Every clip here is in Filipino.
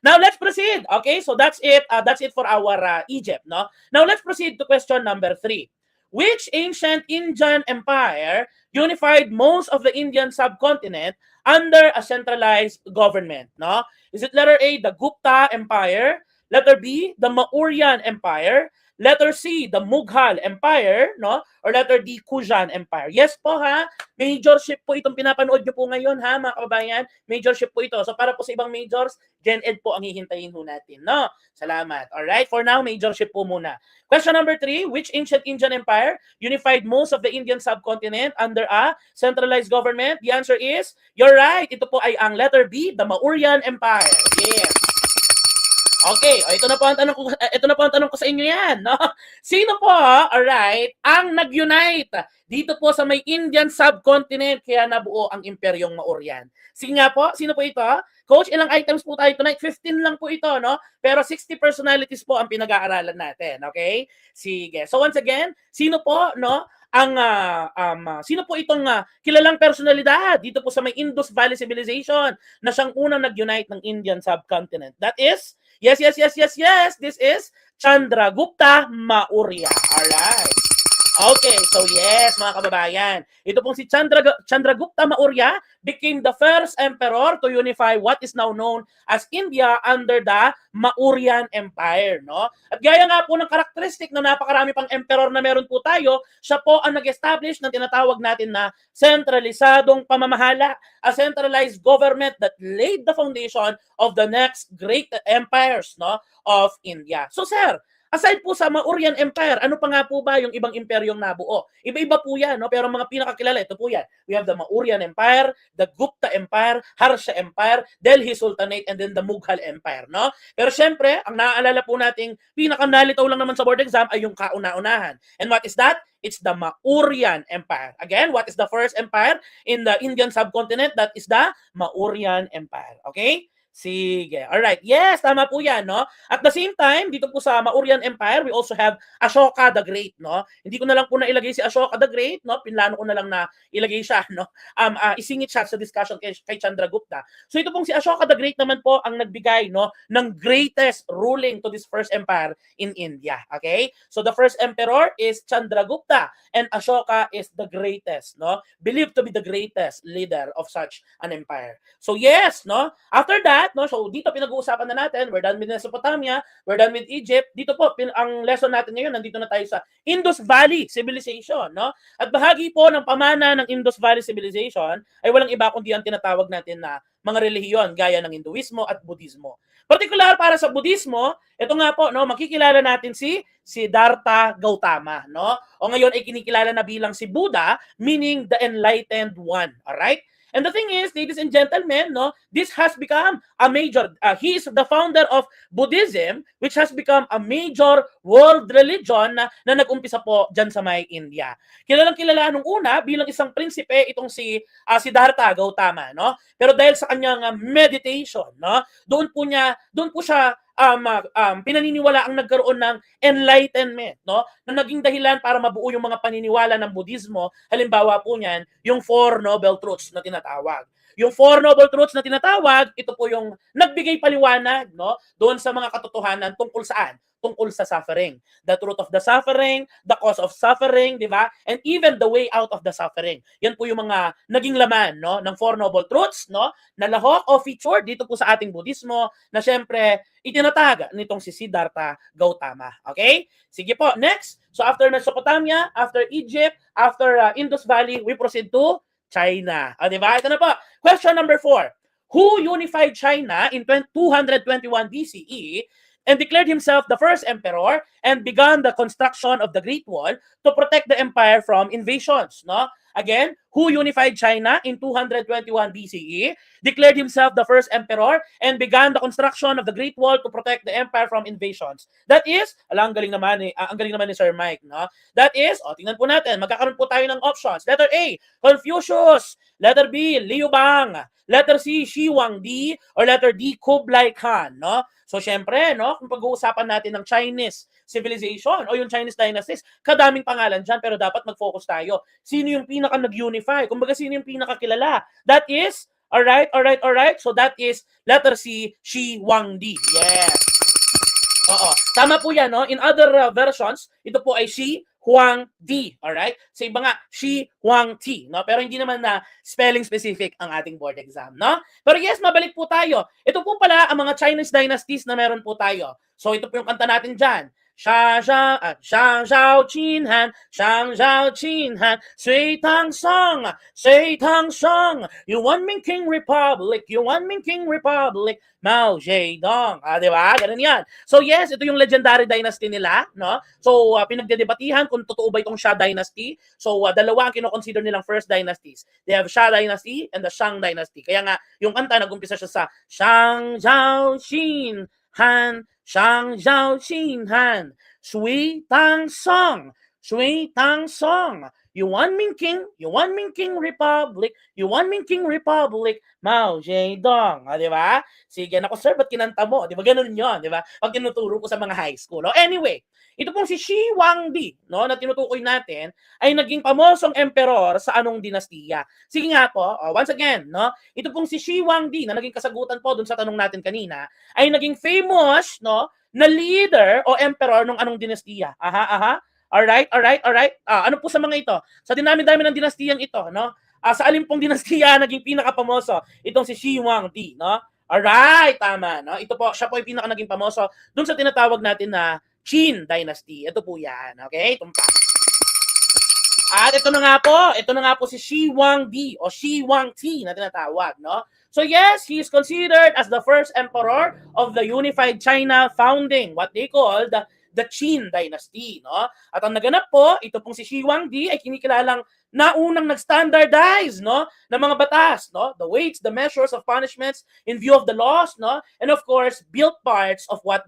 Now let's proceed. Okay, so that's it. That's it for our Egypt. No. Now let's proceed to question number 3. Which ancient Indian empire unified most of the Indian subcontinent under a centralized government? No. Is it letter A, the Gupta Empire? Letter B, the Mauryan Empire? Letter C, the Mughal Empire, no? Or letter D, Kujan Empire. Yes po ha, major ship po itong pinapanood nyo po ngayon ha, mga kababayan. Major ship po ito. So para po sa ibang majors, Gen Ed po ang hihintayin ho natin, no? Salamat. Alright, for now, major ship po muna. Question number 3, which ancient Indian empire unified most of the Indian subcontinent under a centralized government? The answer is, you're right. Ito po ay ang letter B, the Mauryan Empire. Yes. Okay, ito na po ang tanong ko sa inyo yan, no? Sino po, alright, ang nag-unite dito po sa may Indian subcontinent kaya nabuo ang Imperyong Mauryan? Sige nga po, sino po ito? Coach, ilang items po tayo tonight? 15 lang po ito, no? Pero 60 personalities po ang pinag-aaralan natin, okay? Sige. So once again, sino po, no? Sino po itong kilalang personalidad dito po sa may Indus Valley Civilization na siyang unang nag-unite ng Indian subcontinent? That is, yes, this is Chandragupta Maurya. Alright. Okay, so yes, mga kababayan. Ito pong si Chandragupta Maurya became the first emperor to unify what is now known as India under the Mauryan Empire, no? At gaya nga po ng karakteristik na napakarami pang emperor na meron po tayo, siya po ang nag-establish ng tinatawag natin na sentralisadong pamamahala, a centralized government that laid the foundation of the next great empires, no, of India. So sir, aside po sa Mauryan Empire, ano pa nga po ba yung ibang imperyong nabuo? Iba-iba po yan, no? Pero mga pinakakilala, ito po yan. We have the Mauryan Empire, the Gupta Empire, Harsha Empire, Delhi Sultanate, and then the Mughal Empire, no? Pero syempre, ang naaalala po nating pinakanalitaw lang naman sa board exam ay yung kauna-unahan. And what is that? It's the Mauryan Empire. Again, what is the first empire in the Indian subcontinent? That is the Mauryan Empire. Okay? Sige. Alright. Yes, tama po yan, no? At the same time, dito po sa Mauryan Empire, we also have Ashoka the Great, no? Hindi ko na lang po nailagay si Ashoka the Great, no? Pinlano ko na lang na ilagay siya, no? Isingit siya sa discussion kay Chandragupta. So ito pong si Ashoka the Great naman po ang nagbigay, no, ng greatest ruling to this first empire in India. Okay? So the first emperor is Chandragupta and Ashoka is the greatest, no? Believed to be the greatest leader of such an empire. So yes, no? After that, no, so dito pinag-uusapan na natin, we're done with Mesopotamia, we're done with Egypt. Dito po, ang lesson natin ngayon, nandito na tayo sa Indus Valley Civilization, no? At bahagi po ng pamana ng Indus Valley Civilization ay walang iba kundi ang tinatawag natin na mga relihiyon gaya ng Hinduismo at Budismo. Particular para sa Budismo, ito nga po, no, makikilala natin si Siddhartha Gautama, no? O ngayon ay kinikilala na bilang si Buddha, meaning the enlightened one, all right? And the thing is, ladies and gentlemen, no, this has become a major, he is the founder of Buddhism, which has become a major world religion na nag-umpisa po dyan sa may India. Kilalang kilala nung una bilang isang prinsipe itong si Siddhartha Gautama, no? Pero dahil sa kanyang meditation, no, doon po siya pinaniniwala ang nagkaroon ng enlightenment, no? Na naging dahilan para mabuo yung mga paniniwala ng Budismo. Halimbawa po niyan, yung Four Noble Truths na tinatawag. Yung Four Noble Truths na tinatawag, ito po yung nagbigay paliwanag, no, doon sa mga katotohanan tungkol saan? Tungkol sa suffering. The truth of the suffering, the cause of suffering, di ba? And even the way out of the suffering. Yan po yung mga naging laman, no, ng Four Noble Truths, no, na lahok o feature dito po sa ating Budismo na syempre itinataga nitong si Siddhartha Gautama. Okay? Sige po, next. So after Mesopotamia, after Egypt, after Indus Valley, we proceed to China. Di ba? Ito na po. Question number 4. Who unified China in 221 BCE and declared himself the first emperor and began the construction of the Great Wall to protect the empire from invasions, no? Again, who unified China in 221 BCE, declared himself the first emperor, and began the construction of the Great Wall to protect the empire from invasions. That is, ang galing naman ni Sir Mike, no? That is, tingnan po natin, magkakaroon po tayo ng options. Letter A, Confucius. Letter B, Liu Bang. Letter C, Shi Huangdi. Or letter D, Kublai Khan, no? So, syempre, no, kung pag-uusapan natin ng Chinese civilization o yung Chinese dynasties, kadaming pangalan dyan, pero dapat mag-focus tayo. Sino yung pinaka nag-unify? Kumbaga, sino yung pinakakilala? That is Alright. So that is letter C, Shi Huangdi. Yes. Oo. Tama po yan, no? In other versions, ito po ay Shi Huangdi. Alright? Sa iba nga, Shi Huangti. No? Pero hindi naman na spelling specific ang ating board exam. No? Pero yes, mabalik po tayo. Ito po pala ang mga Chinese dynasties na meron po tayo. So ito po yung kanta natin dyan. Shang Zhao Qin Han, Shang Zhao Qin Han, Sui Tang Song, Yuan Ming King Republic, Mao Zedong. Di ba? Ganun yan. So yes, ito yung legendary dynasty nila, no? So pinagdedebatihan kung totoo ba itong Xia dynasty. So dalawa ang kino-consider nilang first dynasties. They have Xia dynasty and the Shang dynasty. Kaya nga yung kanta nag-umpisa siya sa Shang Zhao Qin Han, Shang Zhao Qin Han, Sui Tang Song, Yuan Ming King Republic, Mao Zedong. Di ba? Sige, nako sir, ba't kinanta mo? Di ba ganun yun? Di ba? Pag tinuturo ko sa mga high school. No? Anyway, ito pong si Shi Huangdi, no, na tinutukoy natin, ay naging pamosong emperor sa anong dinastiya? Sige nga po, once again, no, ito pong si Shi Huangdi na naging kasagutan po dun sa tanong natin kanina, ay naging famous, no, na leader o emperor ng anong dinastiya? Alright. Ano po sa mga ito? Sa dinami-dami ng dinastiyang ito, no? Sa alin pong dinastiya naging pinakapamoso? Itong si Shi Huangdi, no? Alright, tama, no? Ito po, siya po ay pinaka naging pamoso dun sa tinatawag natin na Qin Dynasty. Ito po yan, okay? Tumpa. At ito na nga po si Shi Huangdi o Shi Huangti na tinatawag, no? So yes, he is considered as the first emperor of the unified China founding what they call the Qin Dynasty, no? At ang naganap po, ito pong si Shi Huangdi ay kinikilalang naunang nag-standardize, no, ng mga batas, no, the weights, the measures of punishments in view of the laws, no, and of course built parts of what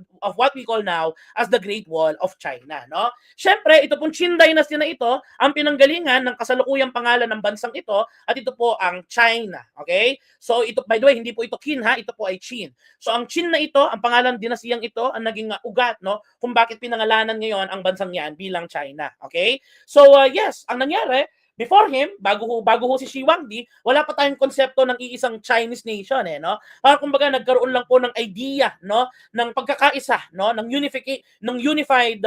we call now as the Great Wall of China, no. Syempre, ito pong Qin Dynasty na ito ang pinanggalingan ng kasalukuyang pangalan ng bansang ito at ito po ang China, okay? So ito, by the way, hindi po ito Qin ha, ito po ay Qin. So ang Qin na ito, ang pangalan dinastiyang ito ang naging ugat, no, kung bakit pinangalanan ngayon ang bansang yan bilang China, okay? So yes, ang nangyari before him, bago ho si Shi Huangdi, wala pa tayong konsepto ng iisang Chinese nation, no? Parang kumbaga nagkaroon lang po ng idea, no, ng pagkakaisa, no, ng unified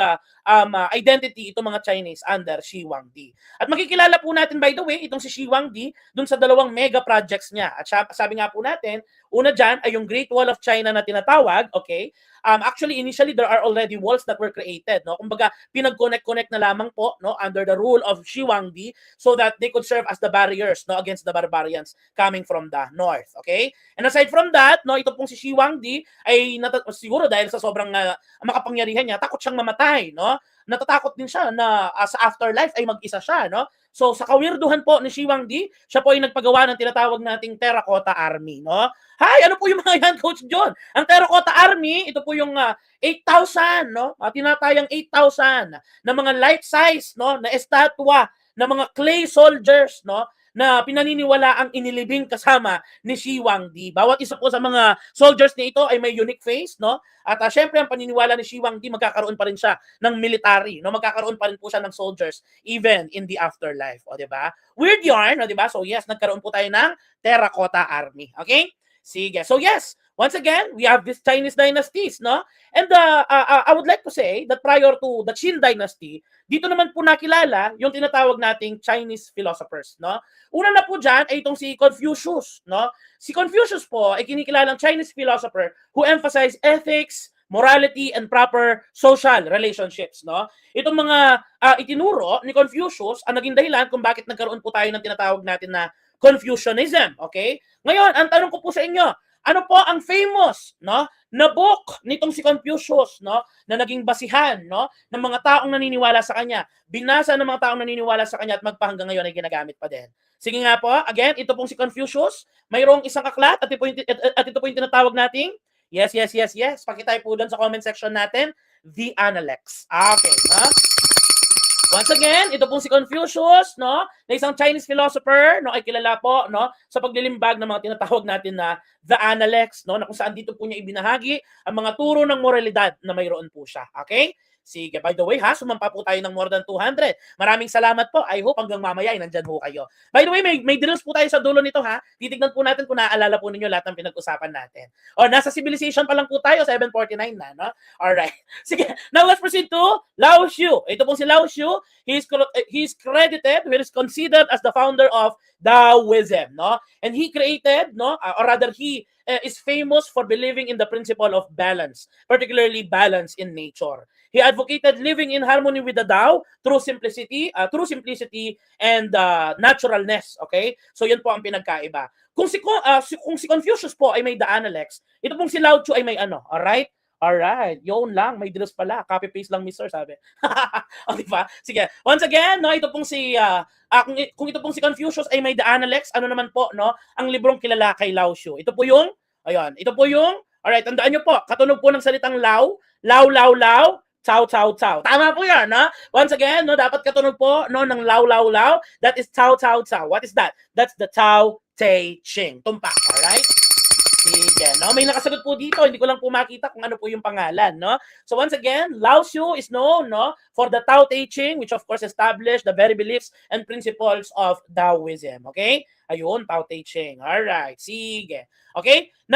identity itong mga Chinese under Shi Huangdi. At makikilala po natin, by the way, itong si Shi Huangdi dun sa dalawang mega projects niya. At sabi nga po natin, una dyan ay yung Great Wall of China na tinatawag, okay? Actually, initially, there are already walls that were created, no? Kumbaga, pinag-connect na lamang po, no, under the rule of Shi Huangdi so that they could serve as the barriers, no, against the barbarians coming from the north, okay? And aside from that, no, ito pong si Shi Huangdi ay siguro dahil sa sobrang makapangyarihan niya, takot siyang mamatay, no? Natatakot din siya na sa afterlife ay mag-isa siya, no? So sa kawirduhan po ni Shi Huangdi, siya po ay nagpagawa ng tinatawag nating Terracotta Army, no? Hi, ano po yung mga yan, Coach John? Ang Terracotta Army, ito po yung 8,000, no? Tinatayang 8,000 na mga life-size, no, na estatwa ng mga clay soldiers, no, na pinaniniwala ang inilibing kasama ni Shi Huangdi. Bawat isa po sa mga soldiers na ito ay may unique face, no? At syempre ang paniniwala ni Shi Huangdi, magkakaroon pa rin siya ng military, no? Magkakaroon pa rin po siya ng soldiers even in the afterlife, o di ba? Weird yarn, o di ba? So yes, nagkaroon po tayo ng Terracotta Army, okay? Sige. So yes, once again, we have these Chinese dynasties, no? And I would like to say that prior to the Qin dynasty, dito naman po nakilala yung tinatawag nating Chinese philosophers, no? Una na po dyan ay itong si Confucius, no? Si Confucius po ay kinikilalang Chinese philosopher who emphasized ethics, morality, and proper social relationships, no? Itong mga itinuro ni Confucius ang naging dahilan kung bakit nagkaroon po tayo ng tinatawag natin na Confucianism, okay? Ngayon, ang tanong ko po sa inyo, ano po ang famous, no, na book nitong si Confucius, no, na naging basihan, no, ng mga taong naniniwala sa kanya, binasa ng mga taong naniniwala sa kanya at magpahanggang ngayon ay ginagamit pa din. Sige nga po, again, ito pong si Confucius, mayroong isang aklat at ito po yung tinatawag nating, yes, pakitay po doon sa comment section natin, The Analects. Okay, ha? Once again, ito pong si Confucius, no, na isang Chinese philosopher, no, ay kilala po, no, sa paglilimbag ng mga tinatawag natin na The Analects, no, na kung saan dito po niya ibinahagi ang mga turo ng moralidad na mayroon po siya. Okay? Sige, by the way ha, sumampa po tayo ng more than 200. Maraming salamat po. I hope hanggang mamaya ay nandyan po kayo. By the way, may drills po tayo sa dulo nito ha. Titignan po natin kung naaalala po ninyo lahat ng pinag-usapan natin. O, nasa civilization pa lang po tayo, 749 na, no? Alright. Sige, now let's proceed to Lao Shu. Ito po si Lao Shu. He's credited, he is considered as the founder of Taoism, no? And he created, no, or rather he is famous for believing in the principle of balance, particularly balance in nature. He advocated living in harmony with the Tao through simplicity and naturalness. Okay? So yun po ang pinagkaiba. Kung si Confucius po ay may the Analects, ito pong si Lao Tzu ay may ano. Alright? Alright, yun lang, may drills pala. Copy-paste lang, mister, sabi. O, diba? Sige, once again, no, ito pong si, kung ito pong si Confucius ay may the Analects, ano naman po, no, ang librong kilala kay Lao Tzu. Ito po yung, ayun, ito po yung, alright, tandaan nyo po, katunog po ng salitang Lao, Lao, Lao, Lao, Cao, Cao, Cao. Tama po yan, no? Once again, no, dapat katunog po, no, ng Lao, Lao, Lao, that is Cao, Cao, Cao. What is that? That's the Tao Te Ching. Tumpak, alright? Sige, no? May nakasagot po dito. Hindi ko lang po makita kung ano po yung pangalan, no? So once again, Lao Tzu is known, no, for the Tao Te Ching, which of course established the very beliefs and principles of Taoism. Okay? Ayun, Tao Te Ching. Alright, sige. Okay? Now,